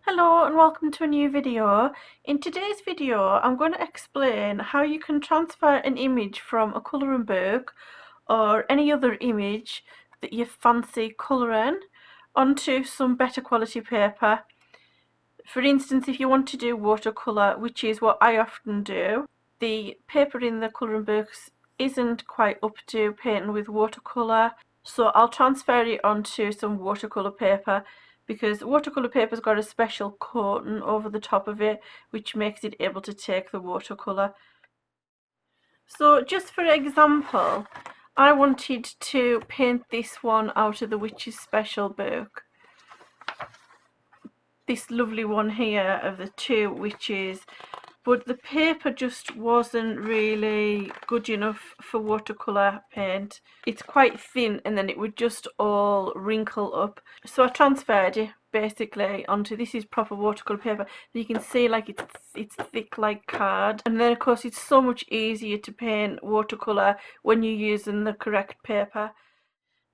Hello and welcome to a new video. In today's video I'm going to explain how you can transfer an image from a colouring book or any other image that you fancy colouring onto some better quality paper. For instance, if you want to do watercolour, which is what I often do, the paper in the colouring books isn't quite up to painting with watercolour, so I'll transfer it onto some watercolour paper because watercolour paper's got a special coating over the top of it which makes it able to take the watercolour. So just for example, I wanted to paint this one out of the Witch's Special book. This lovely one here of the two witches, but the paper just wasn't really good enough for watercolour paint. It's quite thin and then it would just all wrinkle up. So I transferred it basically onto, this is proper watercolour paper. You can see like it's thick like card, and then of course it's so much easier to paint watercolour when you're using the correct paper.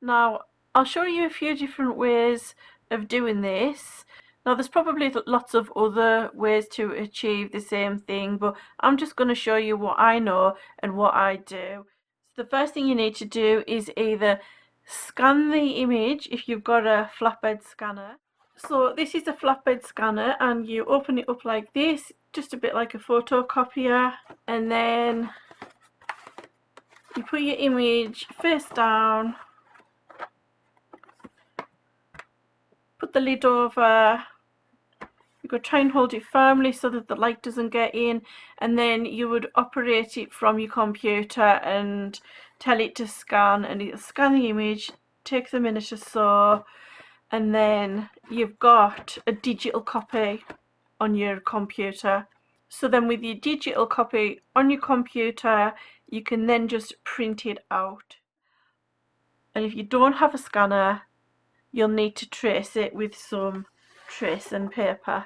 Now I'll show you a few different ways of doing this. Now there's probably lots of other ways to achieve the same thing, but I'm just going to show you what I know and what I do. So the first thing you need to do is either scan the image if you've got a flatbed scanner. So this is a flatbed scanner and you open it up like this, just a bit like a photocopier, and then you put your image face down, put the lid over. You could try and hold it firmly so that the light doesn't get in, and then you would operate it from your computer and tell it to scan, and it'll scan the image, takes a minute or so, and then you've got a digital copy on your computer. So then with your digital copy on your computer you can then just print it out, and if you don't have a scanner you'll need to trace it with some tracing paper.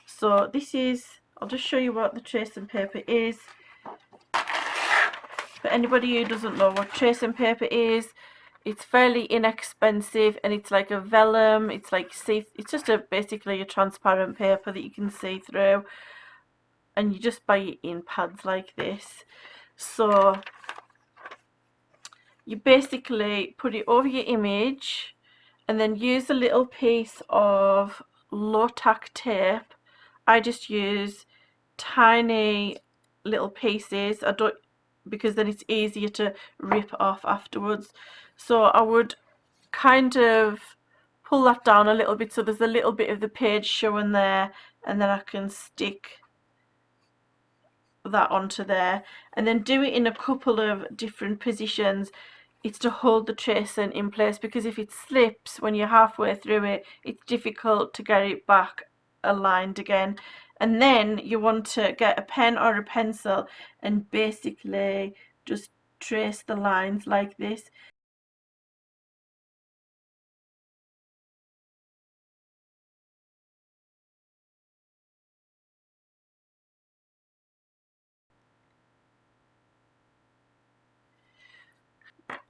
So this is, I'll just show you what the tracing paper is. For anybody who doesn't know what tracing paper is, it's fairly inexpensive and it's like a vellum. It's like it's just basically a transparent paper that you can see through, and you just buy it in pads like this. So you basically put it over your image and then use a little piece of low tack tape. I just use tiny little pieces. I don't, because then it's easier to rip off afterwards. So I would kind of pull that down a little bit so there's a little bit of the page showing there, and then I can stick that onto there and then do it in a couple of different positions. It's to hold the tracing in place, because if it slips when you're halfway through it, it's difficult to get it back aligned again. And then you want to get a pen or a pencil and basically just trace the lines like this.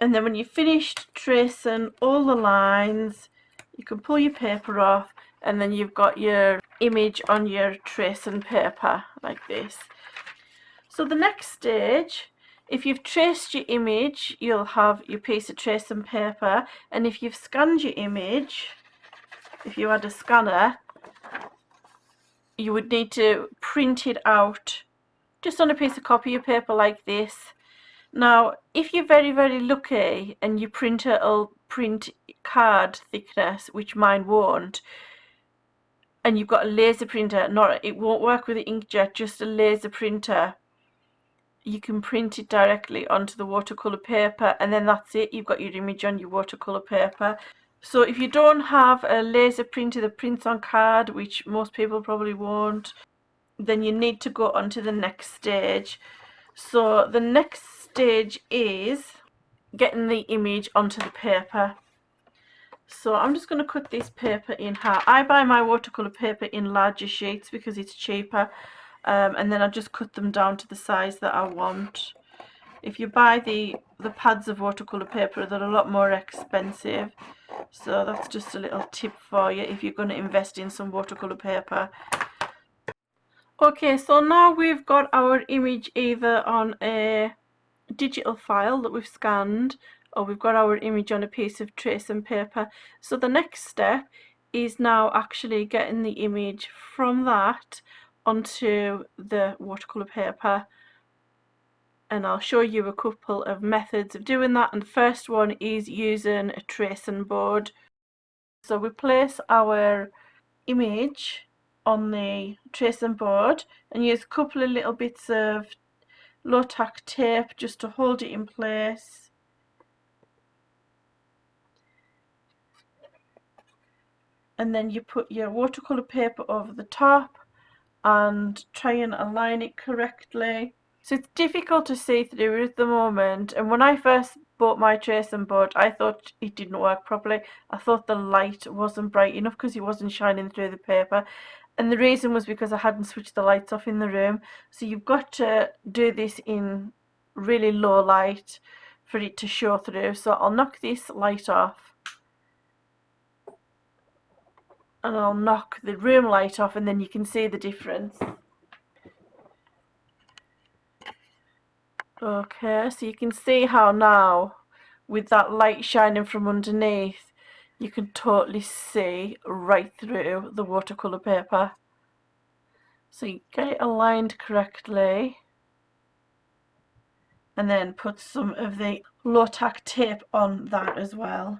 And then when you've finished tracing all the lines, you can pull your paper off, and then you've got your image on your tracing paper like this. So the next stage, if you've traced your image, you'll have your piece of tracing paper, and if you've scanned your image, if you had a scanner, you would need to print it out just on a piece of copier paper like this. Now if you're very lucky and your printer will print card thickness, which mine won't, and you've got a laser printer, it won't work with the inkjet, just a laser printer, you can print it directly onto the watercolor paper, and then that's it, you've got your image on your watercolor paper. So if you don't have a laser printer that prints on card, which most people probably won't, then you need to go on to the next stage. So the next stage is getting the image onto the paper. So I'm just going to cut this paper in half. I buy my watercolor paper in larger sheets because it's cheaper, and then I just cut them down to the size that I want. If you buy the pads of watercolor paper, they're a lot more expensive. So that's just a little tip for you if you're going to invest in some watercolor paper. Okay, so now we've got our image either on a digital file that we've scanned, or we've got our image on a piece of trace and paper. So the next step is now actually getting the image from that onto the watercolor paper, and I'll show you a couple of methods of doing that. And the first one is using a tracing board. So we place our image on the tracing board and use a couple of little bits of low-tack tape just to hold it in place. And then you put your watercolor paper over the top and try and align it correctly. So it's difficult to see through at the moment, and when I first bought my tracing board I thought it didn't work properly. I thought the light wasn't bright enough because it wasn't shining through the paper, and the reason was because I hadn't switched the lights off in the room. So you've got to do this in really low light for it to show through. So I'll knock this light off and I'll knock the room light off, and then you can see the difference. Okay, so you can see how now with that light shining from underneath you can totally see right through the watercolor paper. So you get it aligned correctly and then put some of the low-tack tape on that as well,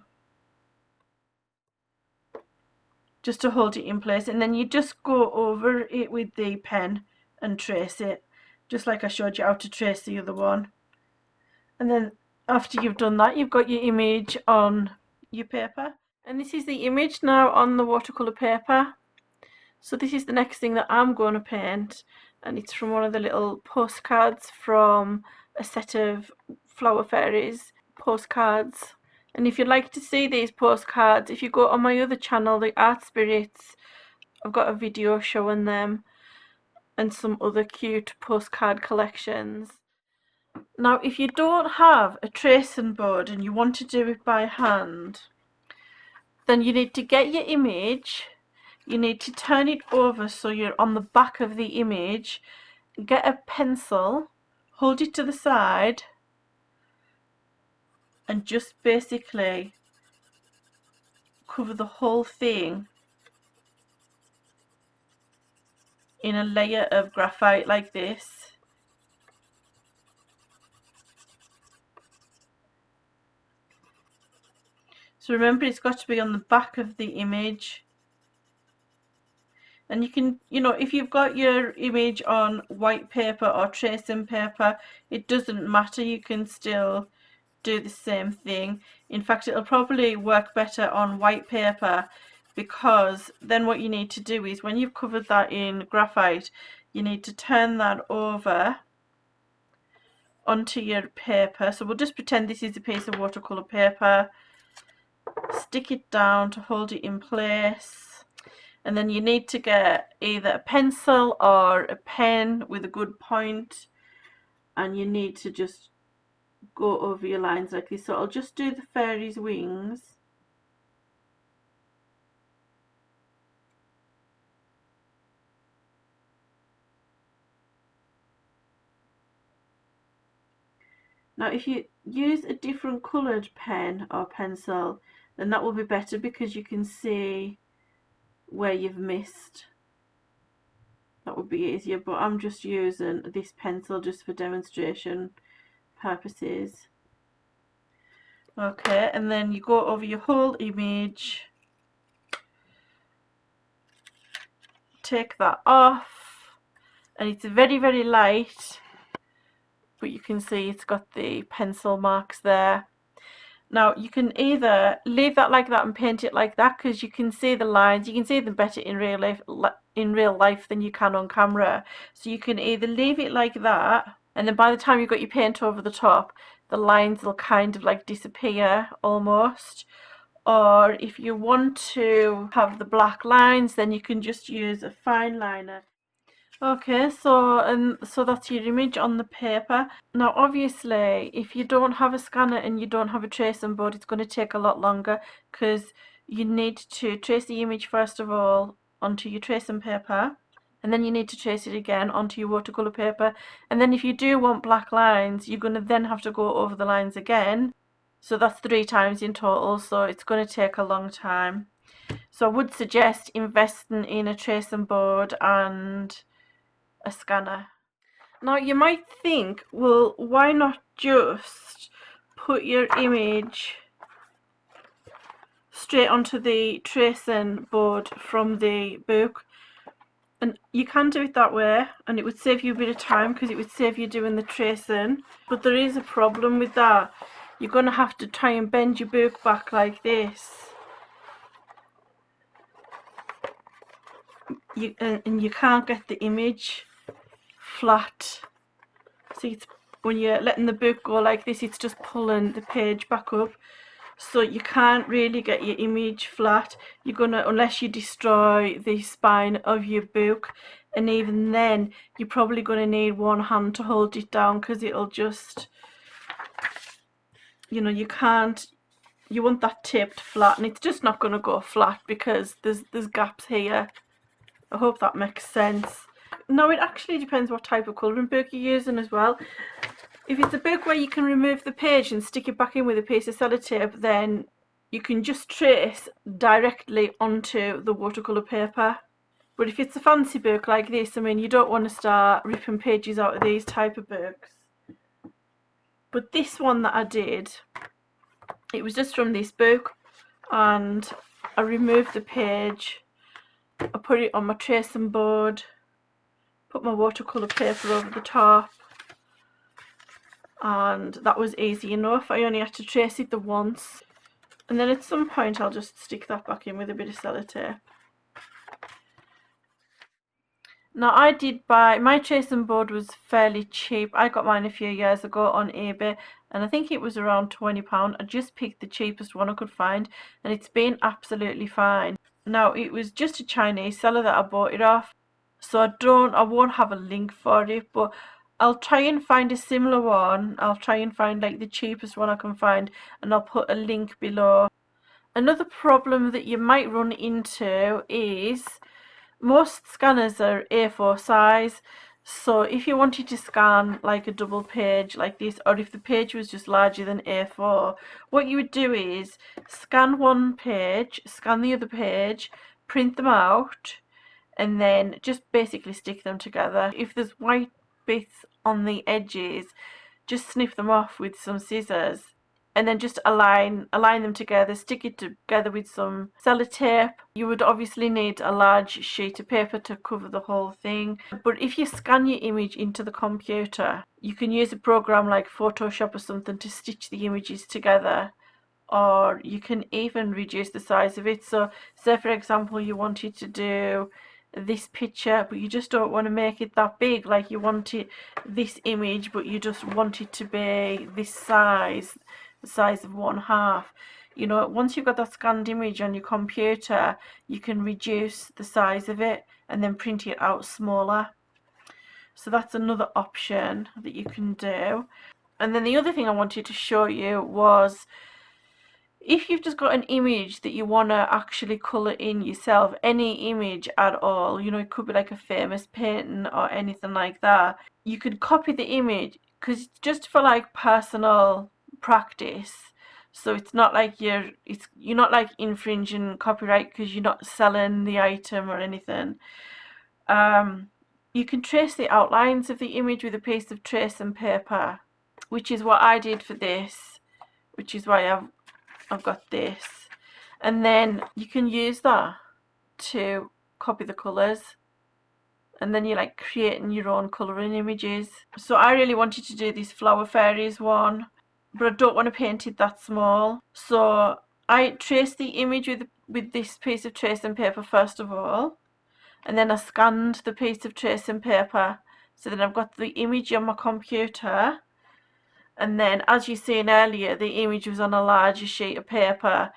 just to hold it in place, and then you just go over it with the pen and trace it, just like I showed you how to trace the other one. And then after you've done that, you've got your image on your paper, and this is the image now on the watercolor paper. So this is the next thing that I'm going to paint, and it's from one of the little postcards from a set of Flower Fairies postcards. And if you'd like to see these postcards, if you go on my other channel, the Art Spirits, I've got a video showing them and some other cute postcard collections. Now if you don't have a tracing board and you want to do it by hand, then you need to get your image, you need to turn it over so you're on the back of the image, get a pencil, hold it to the side and just basically cover the whole thing in a layer of graphite like this. So remember, it's got to be on the back of the image. And you can, if you've got your image on white paper or tracing paper, it doesn't matter, you can still do the same thing. In fact, it'll probably work better on white paper, because then what you need to do is when you've covered that in graphite, you need to turn that over onto your paper. So we'll just pretend this is a piece of watercolor paper, stick it down to hold it in place, and then you need to get either a pencil or a pen with a good point, and you need to just go over your lines like this. So I'll just do the fairy's wings. Now if you use a different coloured pen or pencil, then that will be better because you can see where you've missed. That would be easier, but I'm just using this pencil just for demonstration purposes. Okay, and then you go over your whole image, take that off, and it's very, very light, but you can see it's got the pencil marks there. Now you can either leave that like that and paint it like that, because you can see the lines, you can see them better in real life than you can on camera. So you can either leave it like that, and then by the time you've got your paint over the top, the lines will kind of like disappear almost. Or if you want to have the black lines, then you can just use a fine liner. Okay, so that's your image on the paper. Now obviously if you don't have a scanner and you don't have a tracing board, it's going to take a lot longer because you need to trace the image first of all onto your tracing paper, and then you need to trace it again onto your watercolor paper, and then if you do want black lines you're going to then have to go over the lines again, so that's 3 times in total, so it's going to take a long time. So I would suggest investing in a tracing board and a scanner. Now you might think, well, why not just put your image straight onto the tracing board from the book? And you can do it that way and it would save you a bit of time because it would save you doing the tracing. But there is a problem with that. You're going to have to try and bend your book back like this. And you can't get the image flat. See, it's, when you're letting the book go like this, it's just pulling the page back up. So you can't really get your image flat. You're gonna, unless you destroy the spine of your book, and even then you're probably gonna need one hand to hold it down because it'll just, you know, you can't, you want that taped flat and it's just not gonna go flat because there's gaps here. I hope that makes sense. No, it actually depends what type of colouring book you're using as well. If it's a book where you can remove the page and stick it back in with a piece of sellotape, then you can just trace directly onto the watercolour paper. But if it's a fancy book like this, I mean, you don't want to start ripping pages out of these type of books. But this one that I did, it was just from this book, and I removed the page, I put it on my tracing board, put my watercolour paper over the top, and that was easy enough. I only had to trace it the once, and then at some point I'll just stick that back in with a bit of sellotape. Now I did buy, my tracing board was fairly cheap. I got mine a few years ago on eBay and I think it was around £20. I just picked the cheapest one I could find and it's been absolutely fine. Now it was just a Chinese seller that I bought it off, so I won't have a link for it, but I'll try and find a similar one. I'll try and find like the cheapest one I can find and I'll put a link below. Another problem that you might run into is most scanners are A4 size, so if you wanted to scan like a double page like this, or if the page was just larger than A4, what you would do is scan one page, scan the other page, print them out, and then just basically stick them together. If there's white bits on the edges, just snip them off with some scissors and then just align them together, stick it together with some sellotape. You would obviously need a large sheet of paper to cover the whole thing, but if you scan your image into the computer, you can use a program like Photoshop or something to stitch the images together, or you can even reduce the size of it. So say for example you wanted to do this picture but you just don't want to make it that big, like you want it, this image, but you just want it to be this size, the size of 1/2. You know, once you've got that scanned image on your computer, you can reduce the size of it and then print it out smaller. So that's another option that you can do. And then the other thing I wanted to show you was, if you've just got an image that you want to actually colour in yourself, any image at all, you know, it could be like a famous painting or anything like that, you could copy the image because it's just for like personal practice. So it's not like you're not like infringing copyright because you're not selling the item or anything. You can trace the outlines of the image with a piece of tracing paper, which is what I did for this, which is why I've got this, and then you can use that to copy the colours, and then you're like creating your own colouring images. So I really wanted to do this flower fairies one, but I don't want to paint it that small, so I traced the image with this piece of tracing paper first of all, and then I scanned the piece of tracing paper, so then I've got the image on my computer. And then, as you seen earlier, the image was on a larger sheet of paper.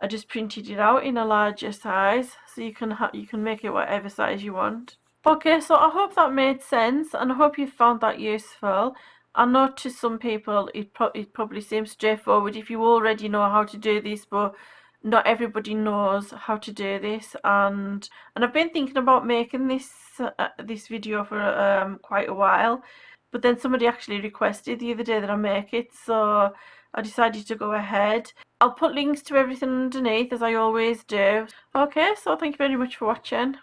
I just printed it out in a larger size, so you can make it whatever size you want. Okay, so I hope that made sense, and I hope you found that useful. I know to some people it probably seems straightforward if you already know how to do this, but not everybody knows how to do this. And I've been thinking about making this video for quite a while, but then somebody actually requested the other day that I make it, so I decided to go ahead. I'll put links to everything underneath, as I always do. Okay, so thank you very much for watching.